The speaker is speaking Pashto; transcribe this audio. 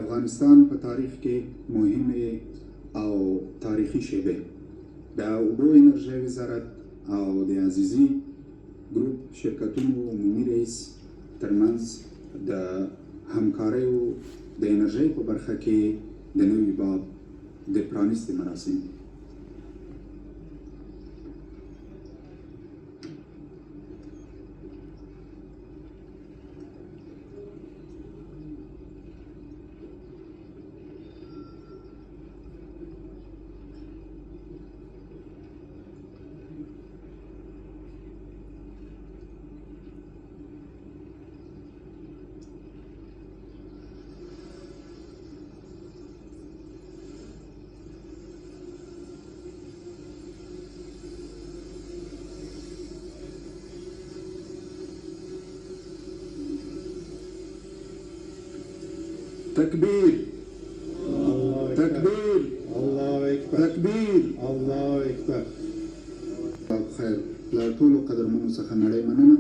افغانستان په تاریخ کې مهمه او تاریخي شیبه د اوبو انرژۍ وزارت او د عزیزي ګروپ شرکتونو عمومي رئیس ترمنځ د همکاریو د انرژۍ په برخه کې د نوي باب د پرانیستې مراسم تكبير تكبير الله اکبر تكبير الله اکبر خیر له ټولو قدرمنو څخه نړۍ مننه